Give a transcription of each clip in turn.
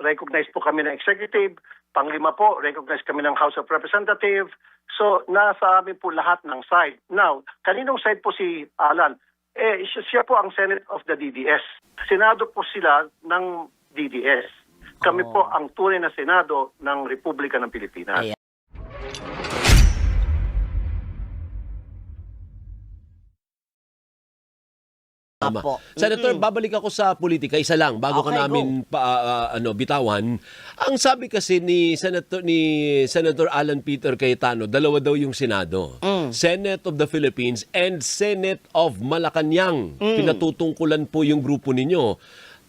recognized po kami ng executive. Panglima po, recognized kami ng House of Representatives. So, nasa amin po lahat ng side. Now, kaninong side po si Alan? Siya po ang Senate of the DDS. Senado po sila ng DDS. Kami po ang tunay na Senado ng Republika ng Pilipinas. Ayan. Tama. Apo. Senator, babalik ako sa politika, isa lang bago Okay, ka namin bitawan. Ang sabi kasi ni Senator Alan Peter Cayetano, dalawa daw yung Senado. Senate of the Philippines and Senate of Malacanang. Pinatutungkulan po yung grupo ninyo.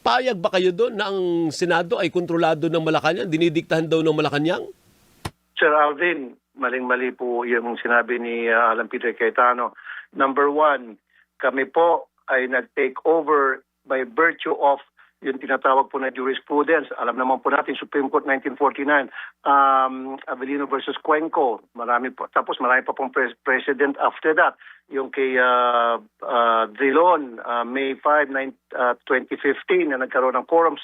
Payag ba kayo doon na ang Senado ay kontrolado ng Malacanang? Dinidiktahan daw ng Malacanang? Sir Alvin, maling-mali po yung sinabi ni Alan Peter Cayetano. Number one, kami po ay nag-take over by virtue of yung tinatawag po na jurisprudence. Alam naman po natin, Supreme Court 1949, Avellino versus Cuenco. Marami po. Tapos marami pa pong president after that. Yung kay Drilon, May 5, 2015, na nagkaroon ng quorum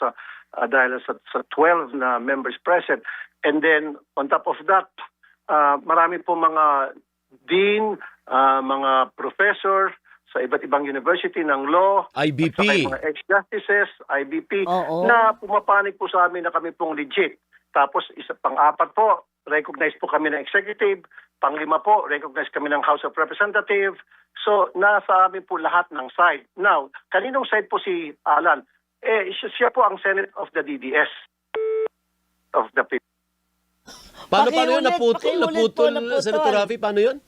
dahil sa 12 na members present. And then, on top of that, marami po mga dean, mga professor, sa iba't ibang university ng law, IBP. at saka mga ex-justices, IBP, Oo. na pumapanig po sa amin na kami pong legit. Tapos pang-apat po, recognized po kami ng executive. Panglima po, recognized kami ng House of Representatives. So, nasa amin po lahat ng side. Now, kaninong side po si Alan? Siya po ang Senate of the DDS of the people. Paano Pakiulit, yun? Naputol, naputol. Senator Rafi, paano yun?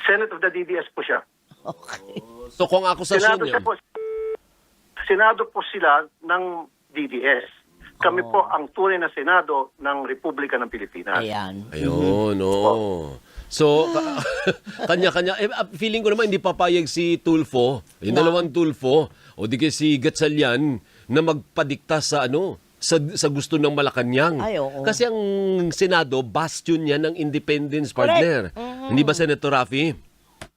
Senate of the DDS po siya. Okay. So kung akusasyon Senado, yun. Senado po sila ng DDS. Kami po ang tunay na Senado ng Republika ng Pilipinas. Ayan. Ayun, oo. So, kanya-kanya. Feeling ko naman hindi papayag si Tulfo, yung dalawang Tulfo, o di kaya si Gatchalian, na magpadikta sa sa gusto ng Malacanang. Ay, oo. Kasi ang Senado, bastion yan ng independence, partner. Hindi ba, Senator Rafi?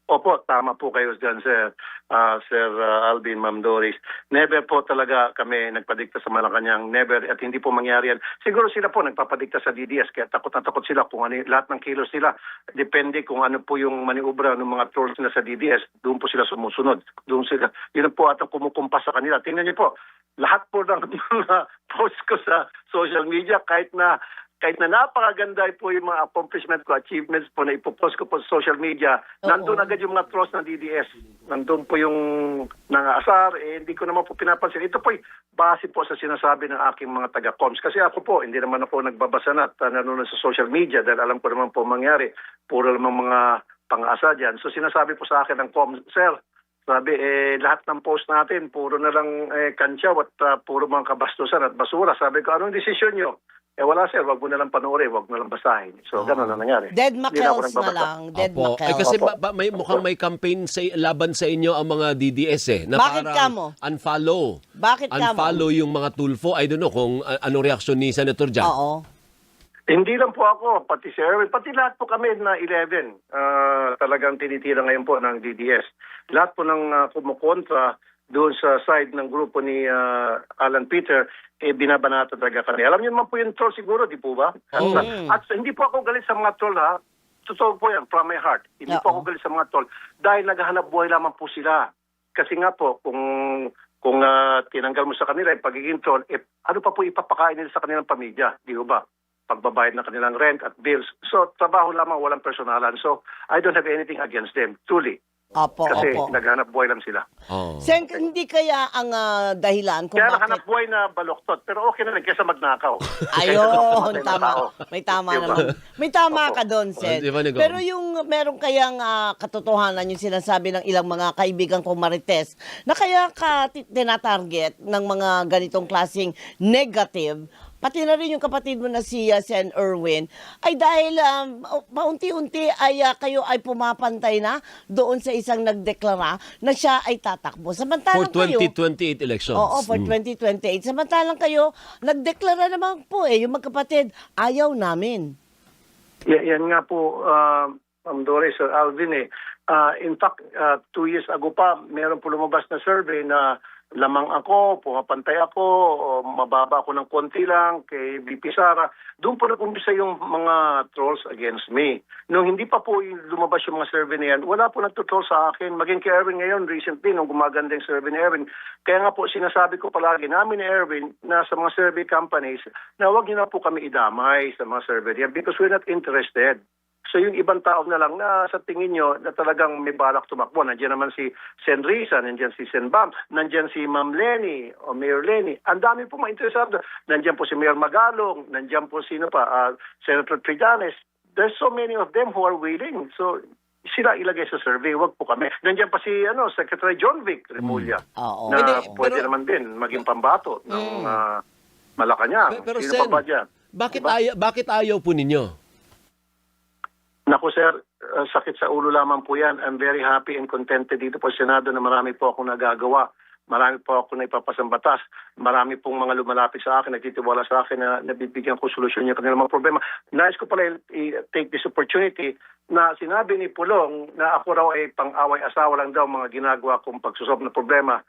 Opo, tama po kayo dyan, Sir Alvin, Ma'am Doris. Never po talaga kami nagpadikta sa Malacanang. Never, at hindi po mangyari yan. Siguro sila po nagpapadikta sa DDS, kaya takot na takot sila kung ano, lahat ng kilos nila. Depende kung ano po yung maniubra ng mga trolls nila sa DDS. Doon po sila sumusunod. Doon sila, yun po atang kumukumpas sa kanila. Tingnan niyo po, lahat po ng mga post ko sa social media, kahit na napakaganda po yung mga accomplishment ko, achievements po na ipopost ko po sa social media, nandun agad yung mga trolls ng DDS. Nandun po yung nangaasar, hindi ko naman po pinapansin. Ito po base po sa sinasabi ng aking mga taga-coms. Kasi ako po, hindi naman ako nagbabasa na at nanonood sa social media dahil alam ko naman po mangyari. Puro naman mga pang-asa dyan. So sinasabi po sa akin ng coms, Sir, sabi, lahat ng post natin, puro na lang kantsaw at puro mga kabastusan at basura. Sabi ko, anong desisyon nyo? Wala, sir, wag mo na lang panoorin, wag mo na lang basahin. So, gano'n na nangyari. Dead Hindi na ako Macels na nagbabasa. lang. Dead Opo. Macels. Kasi mukhang may campaign laban sa inyo ang mga DDS na Bakit parang kamo? unfollow. Bakit kamo? Unfollow yung mga Tulfo. I don't know kung anong reaksyon ni Senator Jan. Oo. Hindi lang po ako, pati si Erwin, pati lahat po kami na 11 talagang tinitira ngayon po ng DDS. Lahat po ng kumukontra doon sa side ng grupo ni Alan Peter, binabanata talaga kami. Alam niyo naman po yung troll siguro, di po ba? At hindi po ako galit sa mga troll, ha? Totoo po yan, from my heart. Hindi po ako galit sa mga troll. Dahil naghahanap buhay lamang po sila. Kasi nga po, kung tinanggal mo sa kanila yung pagiging troll, ano pa po ipapakain nila sa kanilang pamilya, di ba? Pagbabayad ng kanilang rent at bills. So, trabaho lamang, walang personalan. So, I don't have anything against them, truly. Opo, Kasi opo. naghanap buhay lang sila. Oh. Sen, hindi kaya ang dahilan kung Kaya bakit... naghanap buhay na baloktot. Pero okay na rin kaysa magnakaw. Ayun, tama. May tama Diba? naman. May tama Opo. ka doon, Sen. Di ba, Nego? Pero yung meron kayang katotohanan yung sinasabi ng ilang mga kaibigan kong Marites na kaya ka tinatarget ng mga ganitong klaseng negative, pati na rin yung kapatid mo na si Sen Erwin, ay dahil paunti-unti ay kayo ay pumapantay na doon sa isang nagdeklara na siya ay tatakbo. For Samantalang kayo... 2028 elections. Oo, for 2028. Samantalang kayo, nagdeklara naman po yung magkapatid, ayaw namin. Yan nga po, Ma'am Doris, Sir Alvin. In fact, 2 years ago pa, meron po lumabas na survey na lamang ako, pumapantay ako, o mababa ako ng konti lang kay VP Sara. Doon po nag-umpisa yung mga trolls against me. Nung hindi pa po lumabas yung mga survey na yan, wala po nagtutroll sa akin. Maging kay Erwin ngayon, recently, nung gumaganda yung survey ni Erwin. Kaya nga po, sinasabi ko palagi namin ni Erwin na sa mga survey companies, na huwag niyo na po kami idamay sa mga survey yan because we're not interested. So yung ibang tao na lang na sa tingin nyo na talagang may balak tumakbo. Nandiyan naman si Sen Risa, nandiyan si Sen Bam, nandiyan si Ma'am Lenny o Mayor Lenny. Ang dami po ma-interesado. Nandiyan po si Mayor Magalong, nandiyan po sino pa, Senator Trillanes. There's so many of them who are willing. So sila ilagay sa survey, wag po kami. Nandiyan pa si Secretary John Vic Remulla Oo. na Pwede, pwede pero- naman din maging pambato ng Malacanang. Pero Sino Sen, pa ba dyan? bakit ayaw po ninyo? Naku sir, sakit sa ulo lamang po yan. I'm very happy and contented dito po sa Senado na marami po akong nagagawa. Marami po ako na ipapasang batas. Marami pong mga lumalapit sa akin, nagtitiwala sa akin na nabibigyan ko solusyon yung kanilang mga problema. Nais ko pala i-take this opportunity na sinabi ni Pulong na ako raw ay pang-away asawa lang daw mga ginagawa kong pagsusolve na problema.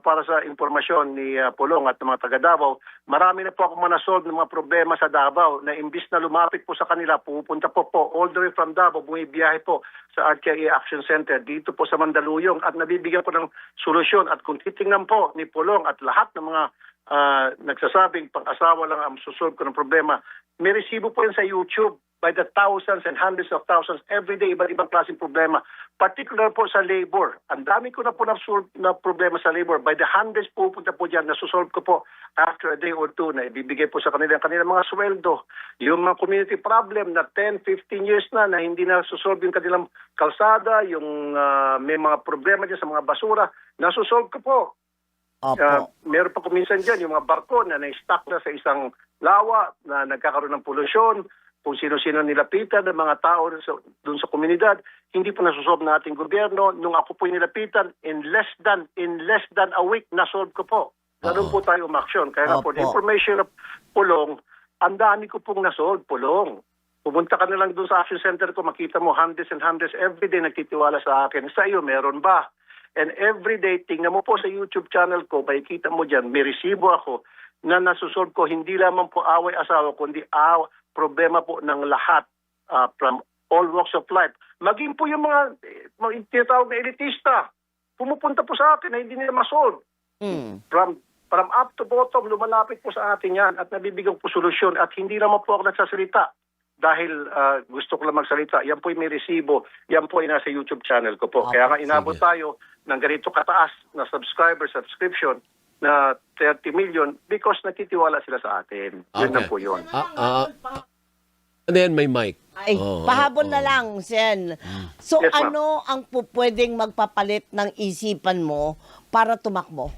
Para sa informasyon ni Pulong at ng mga taga Davao, marami na po ako manasolve ng mga problema sa Davao na imbis na lumapit po sa kanila, pupunta po all the way from Davao, bumibiyahe po sa RTIA Action Center dito po sa Mandaluyong at nabibigyan po ng solusyon. At kung titingnan po ni Pulong at lahat ng mga nagsasabing pang-asawa lang ang susolve ko ng problema, may resibo po yan sa YouTube by the thousands and hundreds of thousands every day, iba't ibang klaseng problema. Particular po sa labor. Ang dami ko na po na problema sa labor. By the hundreds pupunta po dyan, nasusolve ko po after a day or two na ibibigay po sa kanila mga sweldo. Yung mga community problem na 10, 15 years na hindi na susolve yung kanilang kalsada, yung may mga problema dyan sa mga basura, nasusolve ko po. Opo. Meron pa kuminsan dyan yung mga barko na na-stuck na sa isang lawa na nagkakaroon ng polusyon, kung sino-sino nilapitan ng mga tao doon sa komunidad, hindi po nasusolve ng ating gobyerno. Nung ako po nilapitan, in less than a week, nasolve ko po. Ganun po tayo umaksyon. Kaya nga po, the information of Pulong, ang dami ko pong nasolve, Pulong. Pumunta ka na lang doon sa action center ko, makita mo hundreds and hundreds everyday nagtitiwala sa akin. Sa iyo, meron ba? And everyday, tingnan mo po sa YouTube channel ko, makikita mo dyan, may resibo ako na nasusolve ko, hindi lamang po away-asawa, kundi problema po ng lahat from all walks of life. Maging po yung mga tinatawag na elitista, pumupunta po sa akin na hindi nila masolve. From up to bottom, lumalapit po sa atin yan at nabibigyan po solusyon at hindi naman po ako nagsasalita dahil gusto ko lang magsalita. Yan po yung may resibo, yan po ay nasa YouTube channel ko po. Kaya nga inabot tayo ng ganito kataas na subscription na 30 million because nakitiwala sila sa atin. Yun na po yun. And then may mic. Ay, pahabol na lang, Sen. So Yes, ma'am. ano ang pwedeng magpapalit ng isipan mo para tumakbo?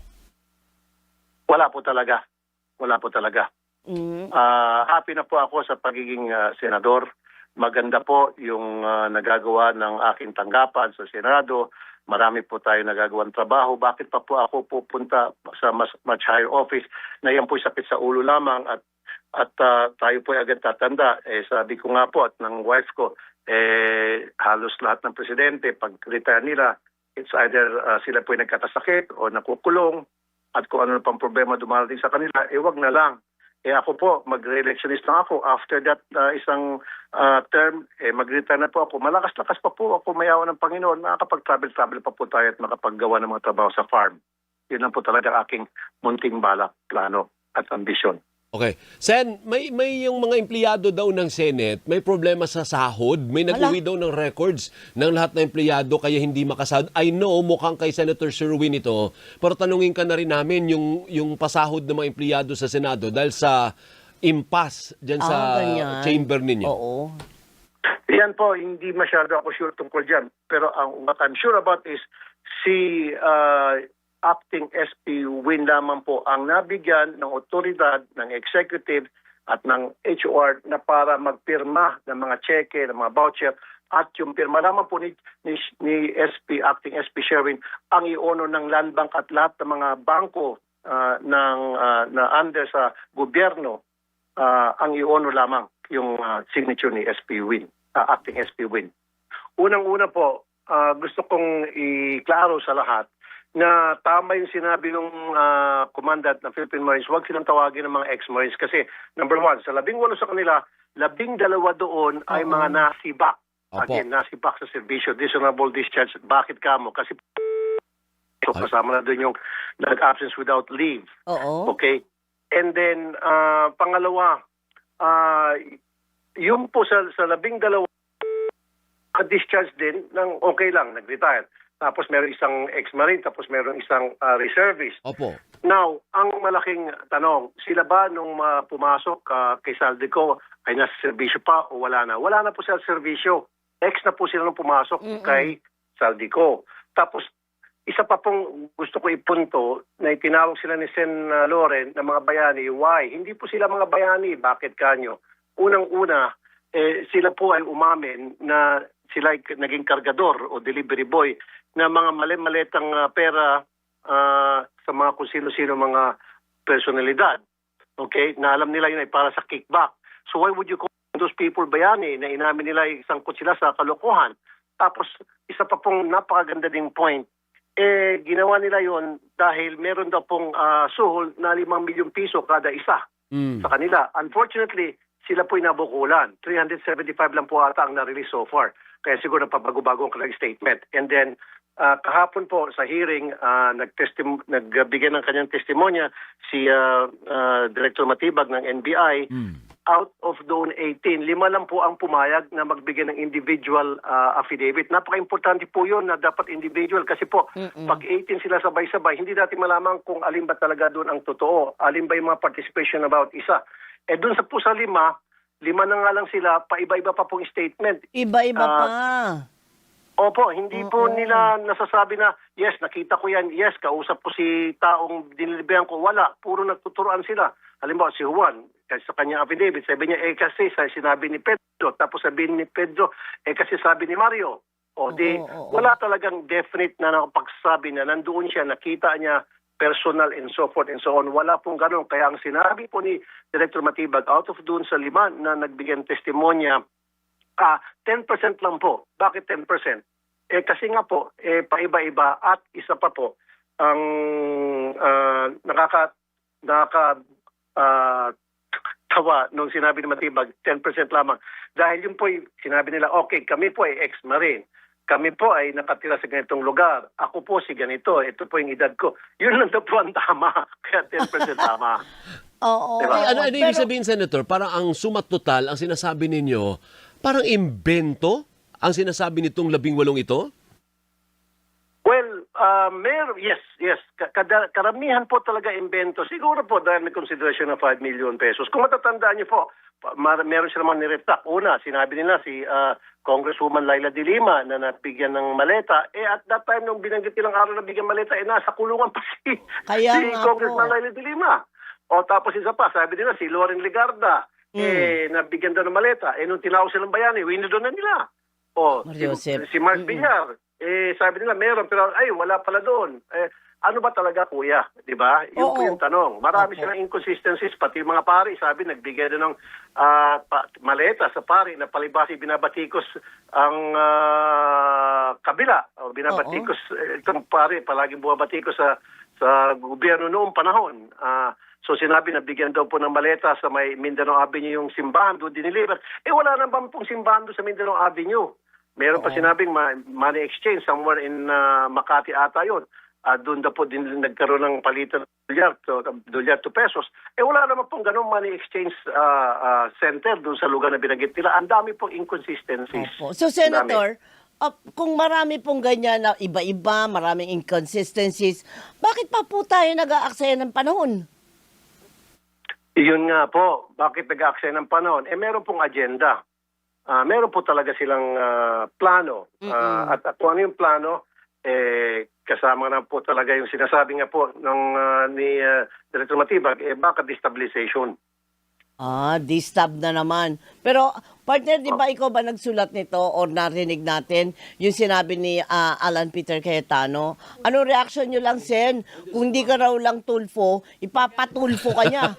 Wala po talaga. Wala po talaga. Mm. Happy na po ako sa pagiging senador. Maganda po yung nagagawa ng aking tanggapan sa Senado. Marami po tayo nagagawang trabaho. Bakit pa po ako pupunta sa much higher office na yan po sakit sa ulo lamang at tayo po agad tatanda. Sabi ko nga po at ng wife ko, halos lahat ng presidente, pag retire nila, it's either sila po ay nagkakasakit o nakukulong at kung ano pang problema dumarating sa kanila, wag na lang. Ako po, mag-re-electionist lang ako. After that isang term, mag-retire na po ako. Malakas-lakas pa po ako, mayawa ng Panginoon. Makakapag-travel pa po tayo at makapaggawa ng mga trabaho sa farm. Yun lang po talaga aking munting balak, plano at ambisyon. Okay. Sen, may yung mga empleyado daw ng Senate, may problema sa sahod. May nag-uwi daw ng records ng lahat ng empleyado kaya hindi makasahod. I know, mukhang kay Senator Sherwin ito, pero tanungin ka na rin namin yung pasahod ng mga empleyado sa Senado dahil sa impasse dyan sa ganyan. chamber ninyo. Oo. Yan po, hindi masyado ako sure tungkol dyan. Pero what I'm sure about is si acting SP Win lamang po ang nabigyan ng otoridad, ng executive at ng HOR na para magpirma ng mga cheque, ng mga voucher at yung pirma lamang po ni SP, acting SP Sherwin ang iono ng Land Bank at lahat ng mga bangko na under sa gobyerno ang iono lamang yung signature ni SP Win, acting SP Win. Unang-una po, gusto kong iklaro sa lahat na tama yung sinabi ng commandant ng Philippine Marines, huwag silang tawagin ng mga ex-Marines kasi number 1, sa 18 sa kanila, 12 doon ay mga nasibak. Opo. Again, nasibak sa servisyo, dishonorable discharge. Bakit kamo? Kasi kasama na doon yung nag-absence without leave. Oo. Okay? And then, pangalawa, yung po sa 12, discharge din ng okay lang, nag-retire. Tapos meron isang ex-marine, tapos meron isang reservist. Opo. Now, ang malaking tanong, sila ba nung pumasok kay Saldico ay nasa serbisyo pa o wala na? Wala na po sa serbisyo. Ex na po sila nung pumasok kay Saldico. Tapos, isa pa pong gusto ko ipunto na itinawag sila ni Sen Loren na mga bayani. Why? Hindi po sila mga bayani. Bakit kanyo? Unang-una, sila po ay umamin na sila ay naging kargador o delivery boy na mga mali-malitang pera sa mga kung sino-sino mga personalidad. Okay? Na alam nila yun ay para sa kickback. So why would you call those people bayani na inamin nila ay sangkot sila sa kalokohan? Tapos isa pa pong napakaganda ding point, ginawa nila yon dahil meron daw pong suhol na 5 milyong piso kada isa sa kanila. Unfortunately, sila po nabukulan. 375 lang po ata ang na-release so far. Kaya siguro napabago-bago ang kanilang statement. And then, kahapon po sa hearing, nagbigay ng kanyang testimonya si Director Matibag ng NBI. Out of doon 18, 5 lang po ang pumayag na magbigay ng individual affidavit. Napaka-importante po yun na dapat individual kasi po pag 18 sila sabay-sabay, hindi natin malaman kung alin ba talaga doon ang totoo, alin ba yung mga participation about isa. Doon sa po sa 5 na nga lang sila, paiba-iba pa pong statement. Iba-iba pa. Opo, hindi po nila nasasabi na, yes, nakita ko yan, yes, kausap ko si taong dinilibehan ko, wala, puro nagtuturoan sila. Halimbawa, si Juan, kasi sa kanyang affidavit, sabi niya, kasi sinabi ni Pedro, tapos sabi ni Pedro, kasi sabi ni Mario. Wala talagang definite na nakapagsabi na nandoon siya, nakita niya, personal and so forth and so on. Wala pong ganun. Kaya ang sinabi po ni Director Matibag, out of doon sa 5 na nagbigyan testimonya, 10% lang po. Bakit 10%? Kasi nga po, paiba-iba at isa pa po, ang tawa nung sinabi ni Matibag, 10% lamang. Dahil yun po, sinabi nila, okay, kami po ay ex-marine. Kami po ay nakatira sa ganitong lugar. Ako po si ganito. Ito po yung edad ko. Yun lang daw po ang tama. Kaya 10% tama. Oo. Diba? Ano ibig sabihin, Senator? Parang ang sumat total, ang sinasabi ninyo, parang imbento ang sinasabi nitong 18 ito? Well, yes. Karamihan po talaga imbento. Siguro po dahil may consideration ng 5 million pesos. Kung matatandaan niyo po, meron sila mga niretak. Una, sinabi nila si Congresswoman Laila de Lima na nabigyan ng maleta. At that time, nung binanggit nilang araw na bigyan maleta, nasa kulungan pa si Congressman Laila de Lima. Tapos isa pa, sabi nila si Loren Legarda, nabigyan daw ng maleta. Nung tinawag silang bayani, winodoon na nila. Si Mark Villar, sabi nila meron, pero wala pala doon. Ano ba talaga, kuya? Di ba? Yun po yung tanong. Marami silang inconsistencies, pati yung mga pari, sabi, nagbigay na ng maleta sa pari na palibasi binabatikos ang kabila. O binabatikos, itong pari, palaging bumabatikos sa gobyerno noong panahon. So sinabi na bigyan daw po ng maleta sa may Mindanao Avenue yung simbahan, doon diniliver. Wala naman pong simbahan doon sa Mindanao Avenue. Meron pa sinabing money exchange somewhere in Makati ata yun. Doon na po din nagkaroon ng palitan dolyar to pesos. Wala naman pong ganong money exchange center doon sa lugar na binanggit nila. Ang dami pong inconsistencies. So, Senator, kung marami pong ganyan na iba-iba, maraming inconsistencies, bakit pa po tayo nag-aaksaya ng panahon? Yun nga po. Bakit nag-aaksaya ng panahon? Meron pong agenda. Meron po talaga silang plano. At kung ano yung plano, kasama na po talaga yung sinasabi nga po ni Director Matibag, baka destabilization. Distab na naman. Pero, partner, di ba ikaw ba nagsulat nito or narinig natin yung sinabi ni Alan Peter Cayetano? Ano reaction nyo lang, Sen? Kung di ka raw lang tulfo, ipapatulfo ka niya.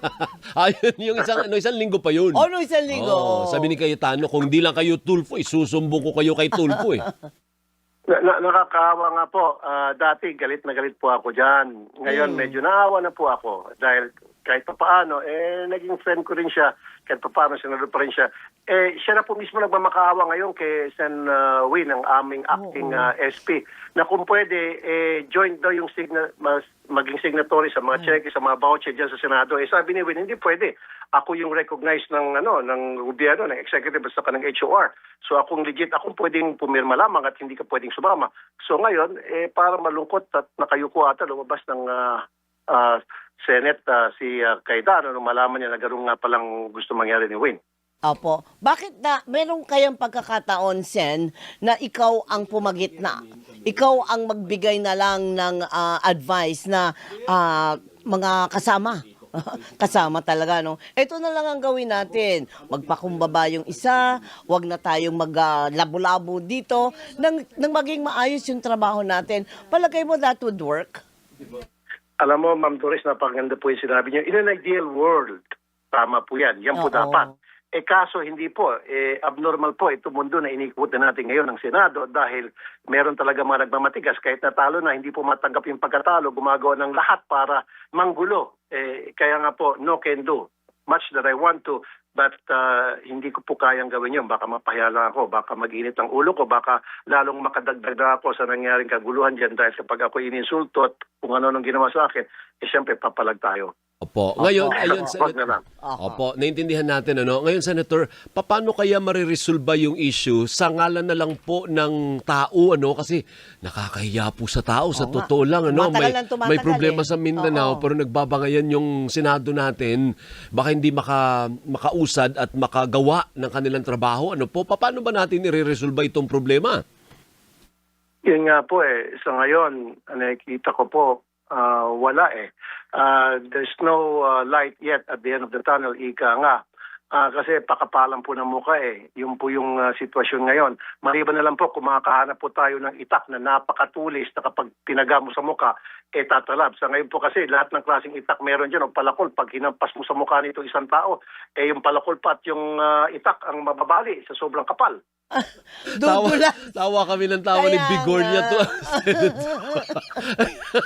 Yung isang linggo pa yun. Nung isang linggo. Sabi ni Cayetano, kung di lang kayo tulfo, isusumbong ko kayo kay tulfo . Nakakaawa nga po. Dati galit na galit po ako dyan. Ngayon medyo naawa na po ako dahil kahit pa paano, naging friend ko rin siya. Kahit pa paano, senador pa rin siya. Siya na po mismo nagmamakaawa ngayon kay Sen. Win, ang aming acting SP, na kung pwede, join daw yung maging signatory sa mga cheque, sa mga voucher dyan sa Senado. Sabi ni Win, hindi pwede. Ako yung recognized ng gobyerno, ng executive, basta ka ng HOR. So akong legit, akong pwedeng pumirma lamang at hindi ka pwedeng sumama. So ngayon, para malungkot at nakayuko ata, lumabas ng Senate si Cayetano nung malaman niya na gano'n nga palang gusto mangyari ni Win. Opo. Bakit meron kayang pagkakataon, Sen, na ikaw ang pumagitna? Ikaw ang magbigay na lang ng advice na mga kasama. Kasama talaga, no? Ito na lang ang gawin natin. Magpakumbaba yung isa, wag na tayong maglabo-labo dito, nang maging maayos yung trabaho natin. Palagay mo that would work? Alam mo, Ma'am Doris, napakaganda po yung sinabi niyo. In an ideal world, tama po yan. Yan po dapat. Kaso hindi po. Abnormal po ito mundo na iniikot na natin ngayon ng Senado dahil meron talaga mga nagmamatigas. Kahit natalo na, hindi po matanggap yung pagkatalo, gumagawa ng lahat para manggulo. Kaya nga po, no can do. Much that I want to, but hindi ko po kayang gawin yun. Baka mapahiya lang ako, baka mag-init ang ulo ko, baka lalong makadagdag na ako sa nangyaring kaguluhan dyan dahil kapag ako ininsulto at kung ano nang ginawa sa akin, siyempre papalag tayo. Opo. Ngayon, Senator, opo, naintindihan natin, ano? Ngayon, Senator, paano kaya mariresolba yung issue sa ngalan na lang po ng tao, ano? Kasi nakakahiya po sa tao, sa totoo lang, ano? May problema sa Mindanao, pero nagbabangayan yung Senado natin, baka hindi makausad at makagawa ng kanilang trabaho, ano po? Paano ba natin ireresolba itong problema? Yun nga po sa ngayon, nakikita ko po, wala there's no light yet at the end of the tunnel, ika nga. Kasi pakapalan po ng mukha Yun po yung sitwasyon ngayon. Maliban na lang po kung makakahanap po tayo ng itak na napakatulis na kapag tinaga mo sa mukha, tatalab. Sa ngayon po kasi lahat ng klaseng itak meron dyan o palakol. Pag hinampas mo sa mukha nito isang tao, yung palakol pa at yung itak ang mababali sa sobrang kapal. Tawa kami ng tawa ni Bigornia to.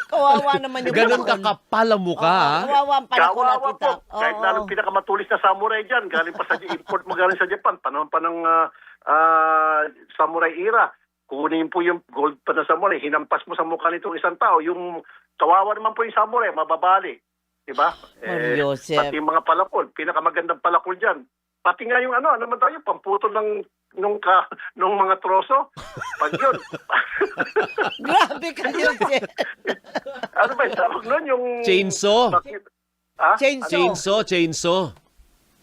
Kawawa naman yung ganun kakapal ang mukha. Kawawa ang palakol at itak. Kahit lalong pinakamatulis na samurai dyan, galing pa sa import mo galing sa Japan, panahon pa ng samurai era. Kunin po yung gold pa na samurai, hinampas mo sa mukha nitong isang tao, yung kawawa naman po yung samurai, mababali. Diba? Pati yung mga palakol, pinakamagandang palakol dyan. Pati nga yung naman tayo, pamputol nung mga troso. Pag yun. Grabe kayo, Sen. Ano ba yung tawag nun? Yung... Chainsaw. Chainsaw. Chainsaw.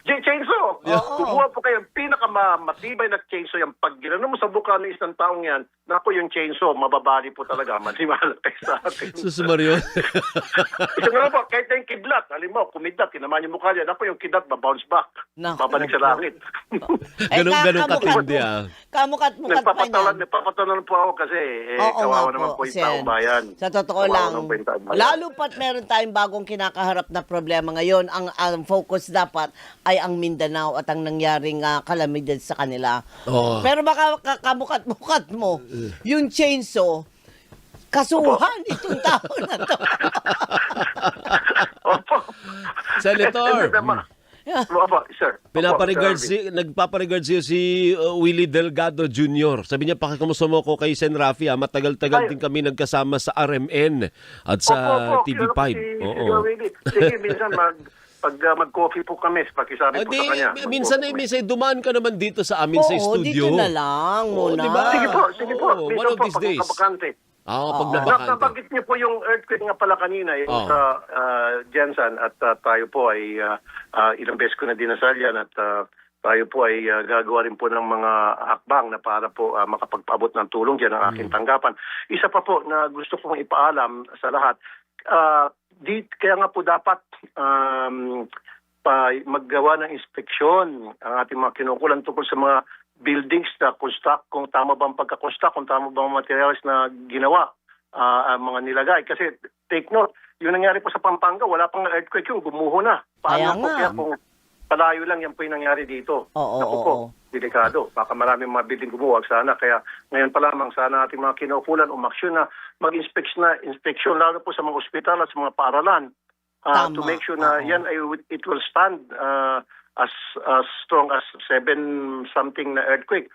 Chainsaw. Kumuha po kayo. Pinakamatibay na chainsaw yan. Pag ginano mo sa buka ng isang taong yan, naku yung chainsaw, mababali po talaga. Masimahala kayo sa atin. Susumaryo. Isa nga po, kahit na yung kidlat. Alam mo, kumidlat, tinaman yung mukha niya. Naku yung kidlat, babounce back. Babalik sa langit. Ganun katindi Kamukat-mukat pa niyan. Nagpapatalan po ako kasi kawawa naman po yung taong bayan. Sa totoo lang, lalo pat meron tayong bagong kinakaharap na problema ngayon. Ang focus dapat ay ang Mindanao at ang nangyaring kalamidad sa kanila. Pero baka kamukat-mukat mo, yung chainsaw, kasuhan itong tao na to. Opo. Senator. Opo, sir. Nagpaparegards siya si Willie Delgado Jr. Sabi niya, pakikamusta mo ko kay Sen. Rafi. Matagal-tagal din kami nagkasama sa RMN at sa TV5. Sige, minsan pag mag-coffee po kami, pakisabi po sa kanya. Minsan dumaan ka naman dito sa amin sa studio. Dito na lang muna. Diba? Sige po. One of these days. Pag nabakante. Nabanggit niyo po yung earthquake nga pala kanina, yung sa Jensen, at tayo po ay ilang beses ko na dinasal yan at tayo po ay gagawa rin po ng mga hakbang na para po makapagpaabot ng tulong dyan ang aking tanggapan. Isa pa po na gusto kong ipaalam sa lahat, kaya nga po dapat maggawa ng inspeksyon ang ating mga kinukulan tungkol sa mga buildings na construct, kung tama ba ang pagkakonstruct, kung tama ba ang materials na ginawa, mga nilagay. Kasi take note, yung nangyari po sa Pampanga, wala pang earthquake yung gumuho na. Paano po kaya kung palayo lang yan po yung nangyari dito. Oo, Naku oo, po, oo. delikado. Baka maraming mga building gumuwag sana. Kaya ngayon pa lamang sana ating mga kinaukulan umaksyon na mag-inspeksyon lalo po sa mga ospital at sa mga paaralan Tama. to make sure na Oo. yan ay it will stand as strong as 7 something na earthquake.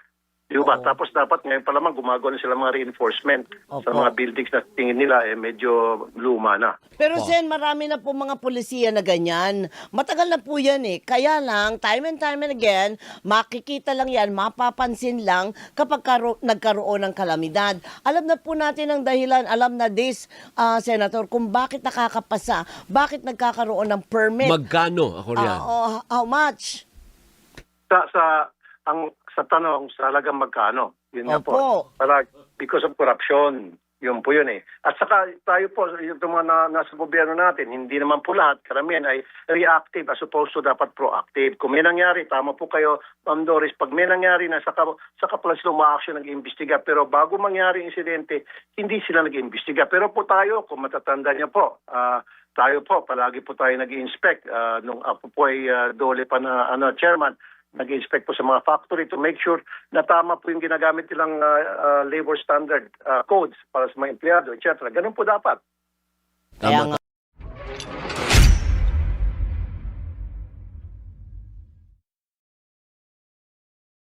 Di ba? Oo. Tapos dapat ngayon pa lamang gumagawa na sila mga reinforcement sa Opo. mga buildings na tingin nila medyo luma na. Pero Sen, marami na po mga pulisiya na ganyan. Matagal na po yan eh. Kaya lang, time and again, makikita lang yan, mapapansin lang kapag nagkaroon ng kalamidad. Alam na po natin ang dahilan, alam na this, Senator, kung bakit nakakapasa, bakit nagkakaroon ng permit. Magkano ako riyan? How much? Sa tanong, sa halagang magkano? Yun nga Opo. po. Because of corruption. Yun po yun eh. At saka tayo po, yung mga nasa gobyerno natin, hindi naman po lahat, karamihan ay reactive as opposed to dapat proactive. Kung may nangyari, tama po kayo, Ma'am Doris, pag may nangyari na saka pala sila uma-action, nag-iimbestiga. Pero bago mangyari insidente, hindi sila nag-iimbestiga. Pero po tayo, kung matatanda niya po, tayo po, palagi po tayo nag-i-inspect. Nung ako po ay dole pa na chairman, nag-inspect po sa mga factory to make sure na tama po yung ginagamit nilang labor standard codes para sa mga empleyado, etc. Ganun po dapat. Kaya Tama, nga